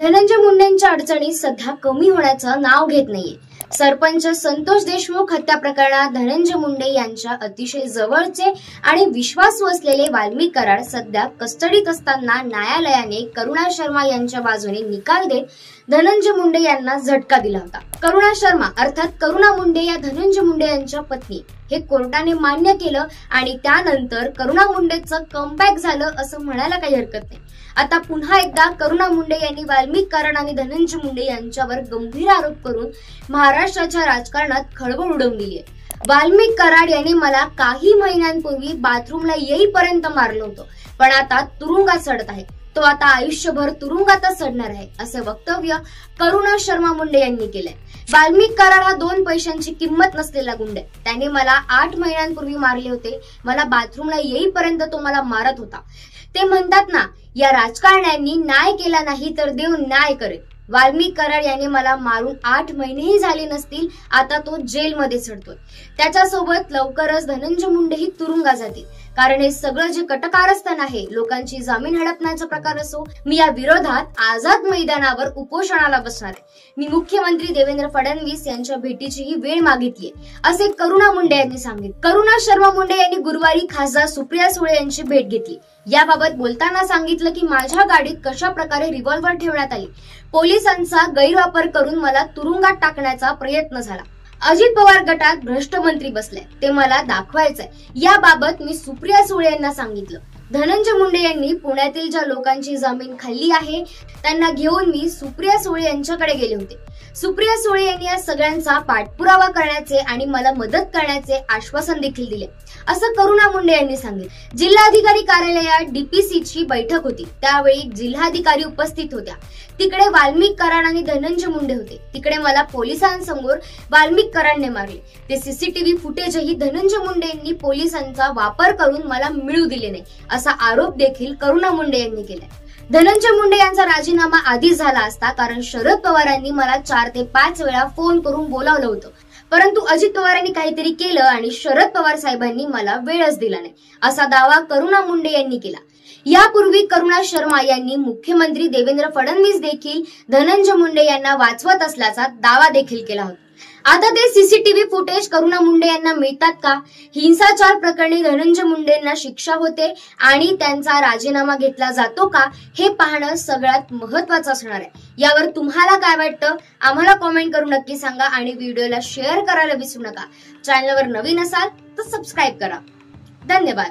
धनंजय मुंडेंच्या अडचणी सध्या कमी होण्याचं नाव घेत नाहीये। सरपंच संतोष देशमुख हत्या प्रकरणात धनंजय मुंडे यांच्या अतिशय जवळचे आणि विश्वासू असलेले वाल्मिक कराड सध्या कस्टडीत असताना न्यायालयाने करुणा शर्मा यांच्या बाजूने निकाल देत धनंजय मुंडे यांना झटका दिला होता। करुणा शर्मा अर्थात करुणा मुंडे या धनंजय मुंडे यांच्या पत्नी हे कोर्टाने मान्य केलं आणि त्यानंतर करुणा मुंडेचं कमबॅक झालं असं म्हणायला काही हरकत नाही। आता पुन्हा एकदा करुणा मुंडे यांनी वाल्मिक कराड आणि धनंजय मुंडे यांच्यावर गंभीर आरोप करून महाराष्ट्राच्या राजकारणात खळबळ उडवली आहे। वाल्मिक कराड यांनी मला काही महिन्यांपूर्वी बाथरूमला येईपर्यंत मारलं होतं, पण आता तुरुंगात सडत आहे। तो आता आयुष्यभर तुरुंगातच सडणार आहे असं वक्तव्य करुणा शर्मा मुंडे यांनी केलंय। वाल्मिक कराड हा 2 पैशांची किंमत नसलेला गुंड आहे। त्याने मला 8 महिन्यांपूर्वी मारले होते। मला बाथरूमला येईपर्यंत तो मला मारत होता। ते म्हणतात ना, या राजकारण्यांनी न्याय केला नाही तर देव न्याय करेल। वाल्मिक कराड यांनी मला मारून 8 महिनेही झाले नसतील, आता तो जेलमध्ये सडतोय। त्याच्यासोबत लवकरच धनंजय मुंडेही तुरुंगात जातील, कारण हे सगळं जे कटकारस्थान आहे, लोकांची जामीन हडपण्याचा प्रकार असो, मी या विरोधात आझाद मैदानावर उपोषणाला बसणार आहे। मी मुख्यमंत्री देवेंद्र फडणवीस यांच्या भेटीचीही वेळ मागितली असे करुणा मुंडे यांनी सांगितले। करुणा शर्मा मुंडे यांनी गुरुवारी खासदार सुप्रिया सुळे यांची भेट घेतली। याबाबत बोलताना सांगितलं की माझ्या गाडीत कशा प्रकारे रिव्हॉल्वर ठेवण्यात आली, पोलिसांचा गैरवापर करून मला तुरुंगात टाकण्याचा प्रयत्न झाला। अजित पवार गटात भ्रष्ट मंत्री बसले, ते मला दाखवायचंय। याबाबत मी सुप्रिया सुळे यांना सांगितलं। धनंजय मुंडे यांनी पुण्यातील ज्या लोकांची जमीन खाल्ली आहे त्यांना घेऊन मी सुप्रिया सुळे यांच्याकडे गेले होते। सुप्रिया सुळे यांनी या सगळ्यांचा पाठपुरावा करण्याचे आणि मला मदत करण्याचे आश्वासन देखील दिले असं करुणा मुंडे यांनी सांगितलं। जिल्हाधिकारी कार्यालयात डीपीसीची बैठक होती, त्यावेळी जिल्हाधिकारी उपस्थित होत्या। तिकडे वाल्मिक कराड आणि धनंजय मुंडे होते। तिकडे मला पोलिसांसमोर वाल्मिक कराडने मारले। ते सीसीटीव्ही फुटेजही धनंजय मुंडे यांनी पोलिसांचा वापर करून मला मिळू दिले नाही असा आरोप देखील करुणा मुंडे यांनी केलाय। धनंजय मुंडे यांचा राजीनामा आधी झाला असता, कारण शरद पवारांनी मला 4 ते 5 वेळा फोन करून बोलावलं होतं, परंतु अजित पवारांनी काहीतरी केलं आणि शरद पवार साहेबांनी मला वेळच दिला नाही असा दावा करुणा मुंडे यांनी केला। यापूर्वी करुणा शर्मा यांनी मुख्यमंत्री देवेंद्र फडणवीस देखील धनंजय मुंडे यांना वाचवत असल्याचा दावा देखील केला होता। आता ते सीसीटीव्ही फुटेज करुणा मुंडे यांना मिळतात का? हिंसाचार प्रकरणी धनंजय मुंडेंना शिक्षा होते आणि त्यांचा राजीनामा घेतला जातो का, हे पाहणं सगळ्यात महत्वाचं असणार आहे। यावर तुम्हाला काय वाटतं आम्हाला कमेंट करून नक्की सांगा आणि व्हिडिओला शेअर करायला विसरू नका। चॅनलवर नवीन असाल तर सबस्क्राईब करा। धन्यवाद।